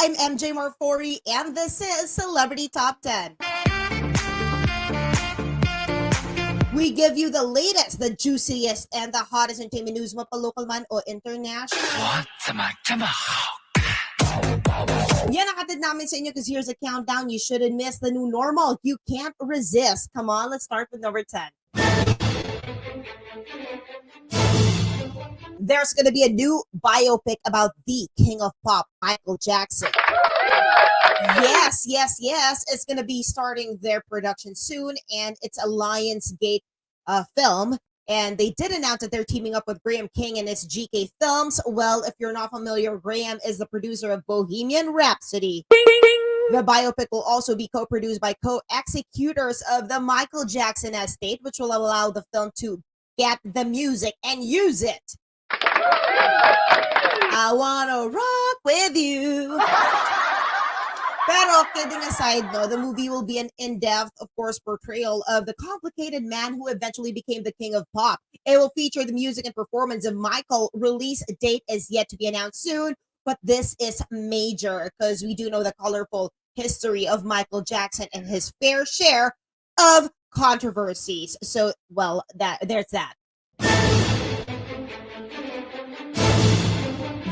I'm MJ Marfori, and this is Celebrity Top 10. We give you the latest, the juiciest, and the hottest entertainment news, mapalocal man o international. Yan ang hatid namin sa inyo because here's a countdown. You shouldn't miss the new normal. You can't resist. Come on, let's start with number 10. There's going to be a new biopic about the king of pop, Michael Jackson. Yes. It's going to be starting their production soon, and it's a Lionsgate film. And they did announce that they're teaming up with Graham King and his GK Films. Well, if you're not familiar, Graham is the producer of Bohemian Rhapsody. The biopic will also be co-produced by co-executors of the Michael Jackson estate, which will allow the film to get the music and use it. I wanna rock with you. Pero kidding aside, no, the movie will be an in-depth, of course, portrayal of the complicated man who eventually became the king of pop. It will feature the music and performance of Michael. Release date is yet to be announced soon, but this is major because we do know the colorful history of Michael Jackson and his fair share of controversies. So, well, there's that.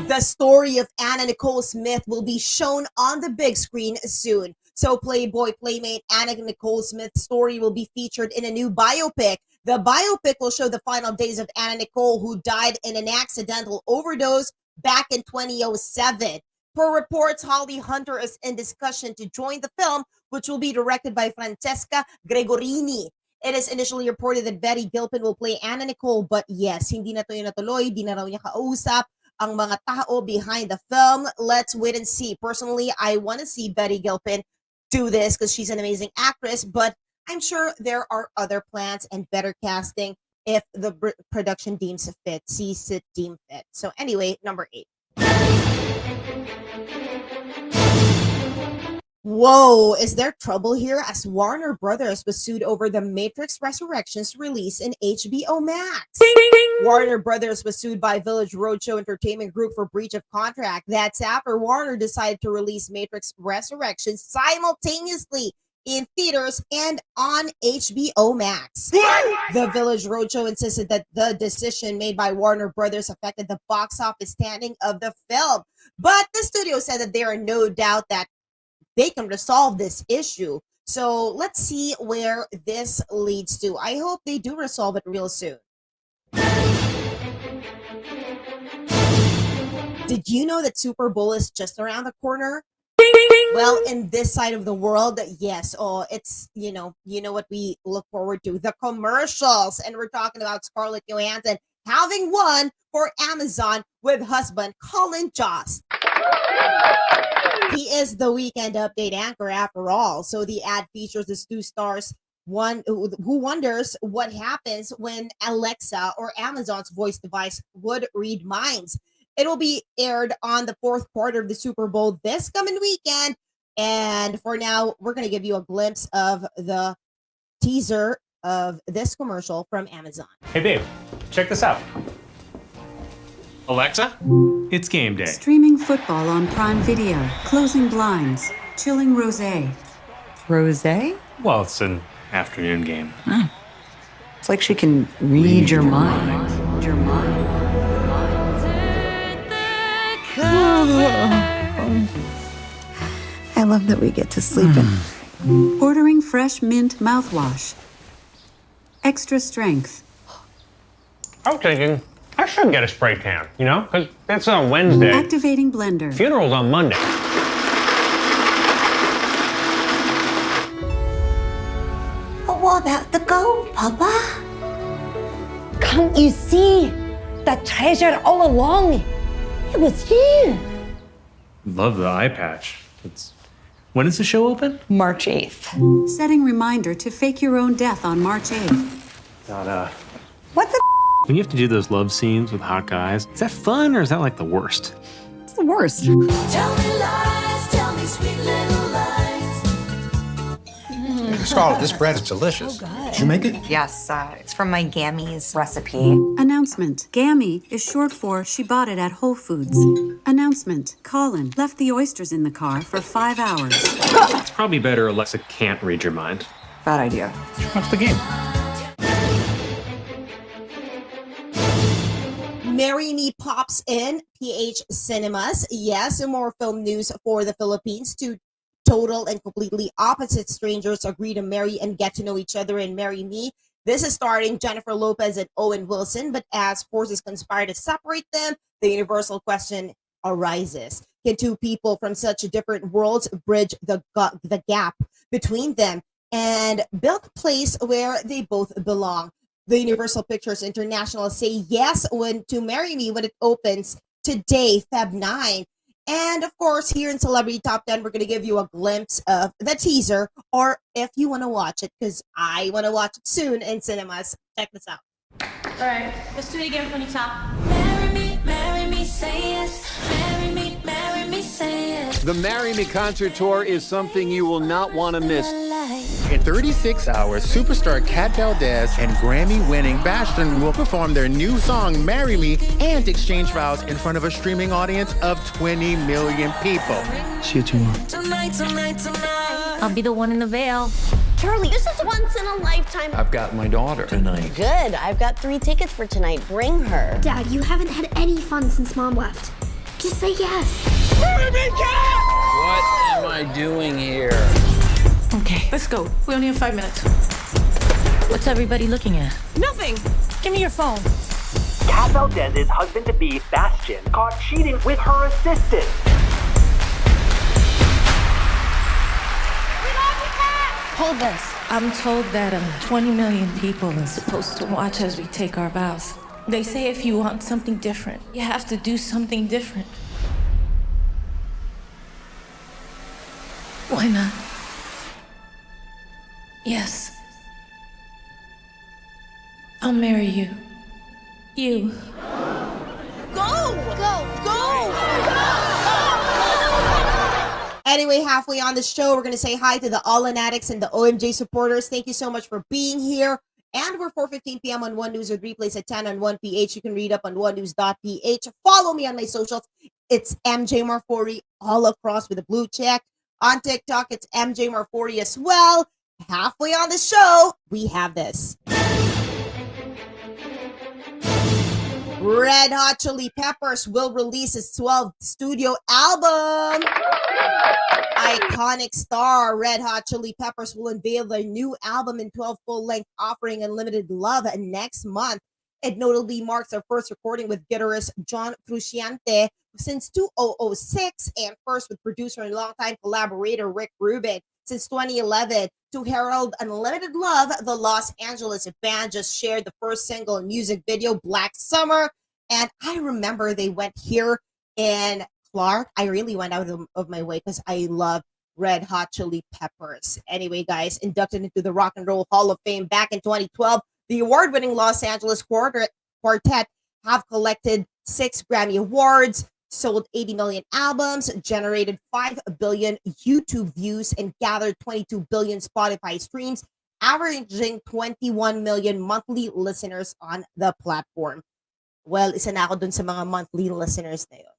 The story of Anna Nicole Smith will be shown on the big screen soon. So Playboy playmate Anna Nicole Smith's story will be featured in a new biopic. The biopic will show the final days of Anna Nicole, who died in an accidental overdose back in 2007. Per reports, Holly Hunter is in discussion to join the film, which will be directed by Francesca Gregorini. It is initially reported that Betty Gilpin will play Anna Nicole, but yes, hindi na to yung natuloy, di na raw niya kausap ang mga tao behind the film. Let's wait and see. Personally, I want to see Betty Gilpin do this because she's an amazing actress, but I'm sure there are other plans and better casting if the production deems fit, sees it deem fit. So anyway, number 8. Whoa, is there trouble here as Warner Brothers was sued over the Matrix Resurrections release in HBO Max? Warner Brothers was sued by Village Roadshow Entertainment Group for breach of contract. That's after Warner decided to release Matrix Resurrections simultaneously in theaters and on HBO Max. The Village Roadshow insisted that the decision made by Warner Brothers affected the box office standing of the film. But the studio said that there are no doubt that they can resolve this issue. So let's see where this leads to. I hope they do resolve it real soon. Did you know that Super Bowl is just around the corner? Well, in this side of the world, yes. Oh, it's, you know what we look forward to, the commercials. And we're talking about Scarlett Johansson having won for Amazon with husband Colin Jost. He is the Weekend Update anchor after all. So the ad features the two stars, one who wonders what happens when Alexa or Amazon's voice device would read minds. It will be aired on the fourth quarter of the Super Bowl this coming weekend. And for now, we're going to give you a glimpse of the teaser of this commercial from Amazon. Hey, babe, check this out. Alexa, it's game day. Streaming football on Prime Video, closing blinds, chilling rosé. Rosé? Well, it's an afternoon game. It's like she can read your mind. Your mind. I love that we get to sleep in. Ordering fresh mint mouthwash. Extra strength. I was thinking I should get a spray tan, because that's on Wednesday. Activating blender. Funeral's on Monday. What about the gold, Papa? Can't you see? The treasure all along. It was you. Love the eye patch. When does the show open? March 8th. Setting reminder to fake your own death on March 8th. What the? When you have to do those love scenes with hot guys, is that fun or is that like the worst? It's the worst. Tell me lies, tell me sweet little lies. Scarlett, this bread is delicious. Did you make it? Yes, it's from my Gammy's recipe. Announcement. Gammy is short for she bought it at Whole Foods. Announcement. Colin left the oysters in the car for 5 hours. It's probably better Alexa can't read your mind. Bad idea. What's the game? Marry Me pops in PH Cinemas. Yes, more film news for the Philippines. Two total and completely opposite strangers agree to marry and get to know each other in Marry Me. This is starring Jennifer Lopez and Owen Wilson, but as forces conspire to separate them, the universal question arises. Can two people from such different worlds bridge the gap between them and build a place where they both belong? The Universal Pictures International say yes to Marry Me when it opens today, Feb 9. And of course, here in Celebrity Top 10, we're going to give you a glimpse of the teaser, or if you want to watch it, because I want to watch it soon in cinemas. Check this out. All right, let's do it again from the top. Marry me, say yes. Marry me, say yes. The Marry Me concert tour is something you will not want to miss. In 36 hours, superstar Kat Valdez and Grammy-winning Bastion will perform their new song, Marry Me, and exchange vows in front of a streaming audience of 20 million people. See you tomorrow. Tonight. I'll be the one in the veil. Charlie, this is once in a lifetime. I've got my daughter tonight. Good. I've got 3 tickets for tonight. Bring her. Dad, you haven't had any fun since Mom left. Just say yes. Marry me, Kat! What am I doing here? Okay, let's go. We only have 5 minutes. What's everybody looking at? Nothing. Give me your phone. Kat Valdez's husband-to-be, Bastion, caught cheating with her assistant. Hold this. I'm told that 20 million people are supposed to watch as we take our vows. They say if you want something different, you have to do something different. Why not? Yes. I'll marry you. You. Go! Anyway, halfway on the show, we're going to say hi to the All In Addicts and the OMJ supporters. Thank you so much for being here. And we're 4:15 p.m. on One News with replays at 10 on 1PH. You can read up on onenews.ph. Follow me on my socials. It's MJ Marfori all across with a blue check. On TikTok, it's MJ Marfori as well. Halfway on the show, we have this. Red Hot Chili Peppers will release its 12th studio album. Iconic star Red Hot Chili Peppers will unveil their new album in 12 full-length offering Unlimited Love next month. It notably marks their first recording with guitarist John Frusciante since 2006 and first with producer and longtime collaborator Rick Rubin since 2011. To herald Unlimited Love, the Los Angeles band just shared the first single and music video, Black Summer. And I remember they went here in Clark. I really went out of my way because I love Red Hot Chili Peppers. Anyway, guys, inducted into the Rock and Roll Hall of Fame back in 2012, the award-winning Los Angeles Quartet have collected 6 Grammy Awards, sold 80 million albums, generated 5 billion YouTube views, and gathered 22 billion Spotify streams, averaging 21 million monthly listeners on the platform. Well, isa na ako dun sa mga monthly listeners na yun.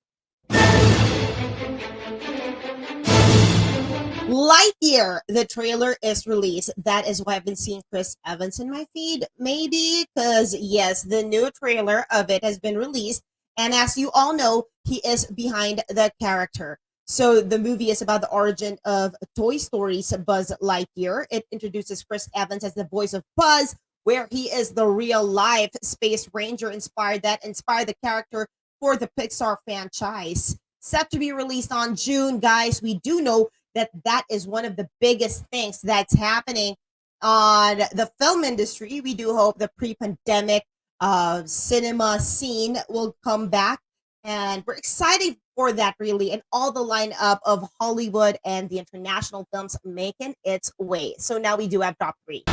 Lightyear, the trailer is released. That is why I've been seeing Chris Evans in my feed. Maybe because, yes, the new trailer of it has been released. And as you all know, he is behind the character. So the movie is about the origin of Toy Story's Buzz Lightyear. It introduces Chris Evans as the voice of Buzz, where he is the real-life space ranger inspired the character for the Pixar franchise. Set to be released on June, guys. We do know that is one of the biggest things that's happening on the film industry. We do hope the pre-pandemic cinema scene will come back, and we're excited for that, really, and all the lineup of Hollywood and the international films making its way. So now we do have top 3.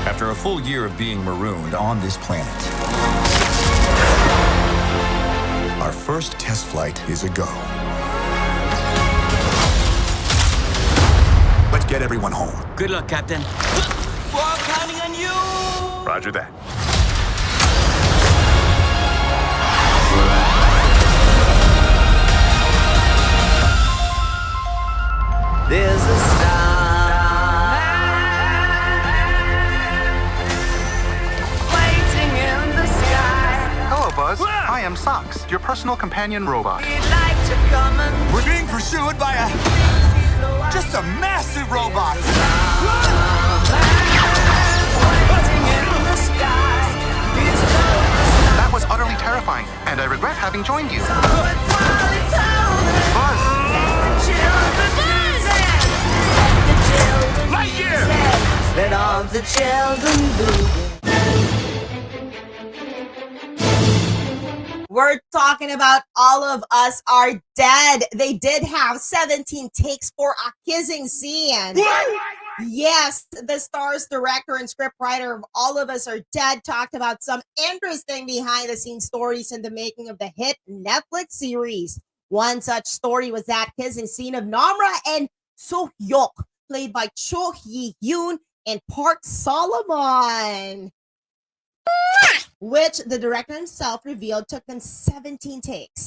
After a full year of being marooned on this planet, our first test flight is a go. But Get everyone home. Good luck, Captain. We're counting on you! Roger that. There's a star waiting in the sky. Hello, Buzz. I am Socks, your personal companion robot. We'd like to come and We're being pursued by just a massive robot. That was utterly terrifying, and I regret having joined you. Buzz! Lightyear! Let all the children do. We're talking about All of Us Are Dead. They did have 17 takes for a kissing scene. Yes, the star's director and scriptwriter of All of Us Are Dead talked about some interesting behind-the-scenes stories in the making of the hit Netflix series. One such story was that kissing scene of Namra and So-hyuk, played by Cho Hee-yoon and Park Solomon, which the director himself revealed took them 17 takes.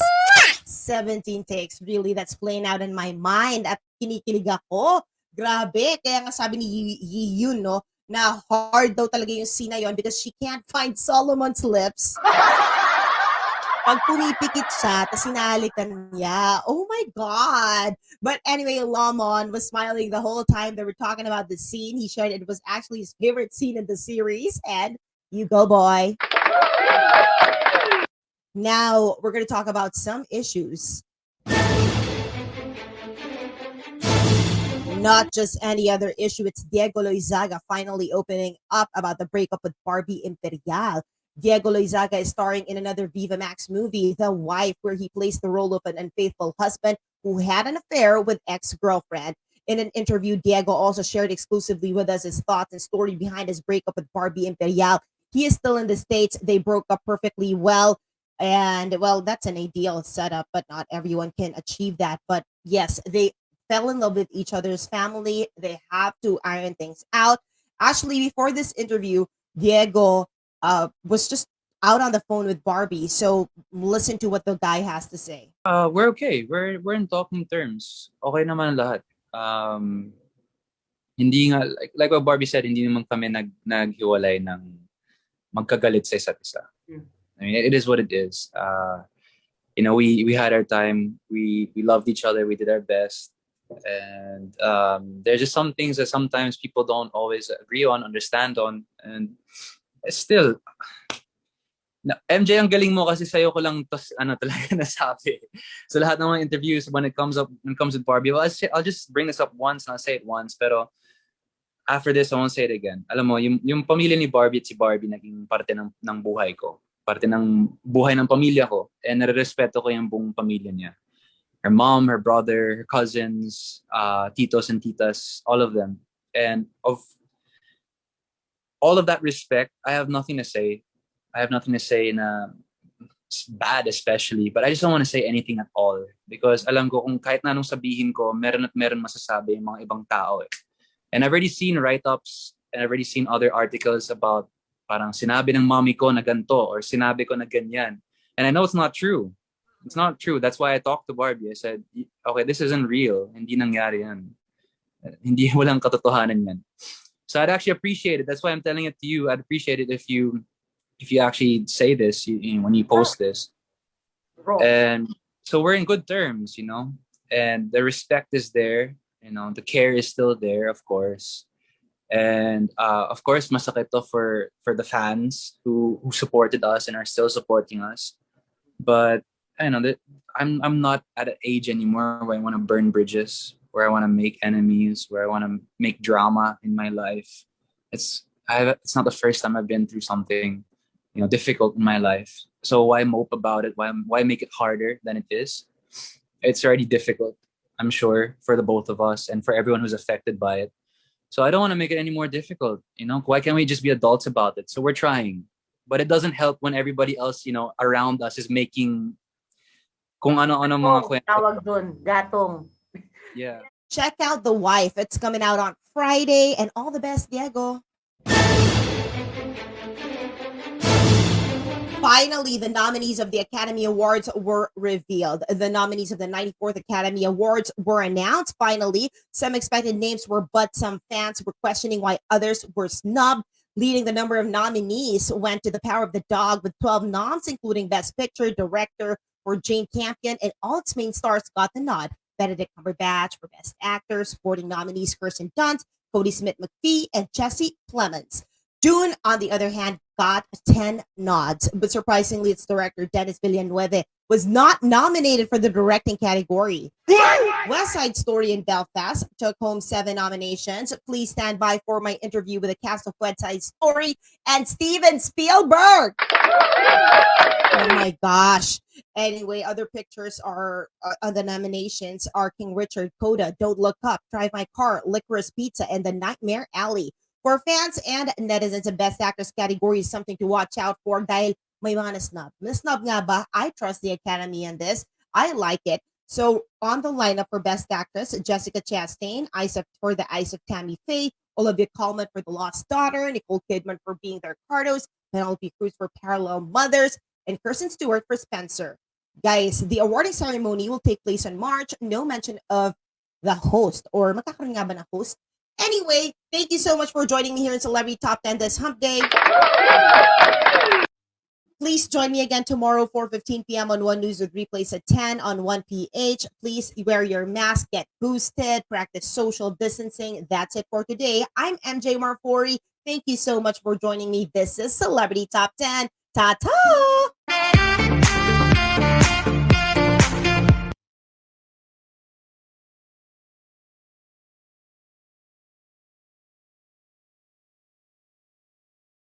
17 takes. Really, that's playing out in my mind. At kinikilig ako. Grabe. Kaya nga sabi ni Yun, no, na hard daw talaga yung scene na yun because she can't find Solomon's lips. Pag pumipikit siya, tapos sinahalikan niya. Oh my God. But anyway, Lamon was smiling the whole time they were talking about the scene. He shared it was actually his favorite scene in the series. And you go, boy. Now, we're going to talk about some issues. Not just any other issue. It's Diego Loizaga finally opening up about the breakup with Barbie Imperial. Diego Loizaga is starring in another Viva Max movie, The Wife, where he plays the role of an unfaithful husband who had an affair with ex-girlfriend. In an interview, Diego also shared exclusively with us his thoughts and story behind his breakup with Barbie Imperial. He is still in the States. They broke up perfectly well. And, well, that's an ideal setup, but not everyone can achieve that. But, yes, they fell in love with each other's family. They have to iron things out. Actually, before this interview, Diego was just out on the phone with Barbie. So listen to what the guy has to say. We're okay. We're in talking terms. Okay naman lahat. Hindi nga like what Barbie said, hindi naman kami naghiwalay ng magkagalit sa isa't isa. I mean, it is what it is. We had our time. We loved each other. We did our best. And there's just some things that sometimes people don't always agree on, understand on, and still, MJ, ang galing mo kasi sa'yo ko lang talaga nasabi. So lahat ng mga interviews when it comes with Barbie, well, I'll just bring this up once and I'll say it once, pero after this, I won't say it again. Alam mo, yung pamilya ni Barbie at si Barbie naging parte ng buhay ko. Parte ng buhay ng pamilya ko. And nare-respeto ko yung buong pamilya niya. Her mom, her brother, her cousins, titos and titas, all of them. And of all of that respect, I have nothing to say. I have nothing to say na bad especially, but I just don't want to say anything at all because alam ko kung kahit na anong sabihin ko, meron at meron masasabi yung mga ibang tao eh. And I've already seen write-ups and I've already seen other articles about parang sinabi ng mommy ko na ganito or sinabi ko na ganyan. And I know it's not true. It's not true. That's why I talked to Barbie. I said, okay, this isn't real. Hindi nangyari yan. Hindi walang katotohanan yan. So I'd actually appreciate it. That's why I'm telling it to you. I'd appreciate it if you actually say this when you post this. And so we're in good terms, and the respect is there, the care is still there, of course. And of course, masakit to for the fans who supported us and are still supporting us. But I know that I'm not at an age anymore where I want to burn bridges, where I want to make enemies, where I want to make drama in my life. It's not the first time I've been through something difficult in my life. So why mope about it? Why make it harder than it is? It's already difficult, I'm sure, for the both of us and for everyone who's affected by it. So I don't want to make it any more difficult. Why can't we just be adults about it? So we're trying, but it doesn't help when everybody else, around us is making kung ano-ano mga kwento. Tawag dun, gatong. Yeah. Check out The Wife. It's coming out on Friday. And all the best, Diego. Finally, the nominees of the Academy Awards were revealed. The nominees of the 94th Academy Awards were announced finally. Some expected names were, but some fans were questioning why others were snubbed. Leading the number of nominees went to The Power of the Dog with 12 noms, including Best Picture, Director for Jane Campion, and all its main stars got the nod. Benedict Cumberbatch for Best Actor, supporting nominees Kirsten Dunst, Cody Smith-McPhee, and Jesse Plemons. Dune, on the other hand, got 10 nods, but surprisingly, its director, Denis Villeneuve, was not nominated for the directing category. West Side Story in Belfast took home 7 nominations. Please stand by for my interview with the cast of West Side Story and Steven Spielberg. Oh my gosh. Anyway, other pictures are on the nominations are King Richard, Coda, Don't Look Up, Drive My Car, Licorice Pizza, and The Nightmare Alley. For fans and netizens, the Best Actress category is something to watch out for dahil may mga nasnub. Nasnub nga ba? I trust the Academy in this. I like it. So, on the lineup for Best Actress, Jessica Chastain, for The Eyes of Tammy Faye, Olivia Colman for The Lost Daughter, Nicole Kidman for Being the Ricardos, Penelope Cruz for Parallel Mothers, and Kristen Stewart for Spencer. Guys, the awarding ceremony will take place in March. No mention of the host or magkakaroon nga ba na host? Anyway, thank you so much for joining me here in Celebrity Top 10 this hump day. Please join me again tomorrow, 4:15 p.m. on One News with replays at 10 on 1PH. Please wear your mask, get boosted, practice social distancing. That's it for today. I'm MJ Marfori. Thank you so much for joining me. This is Celebrity Top 10. Ta-ta!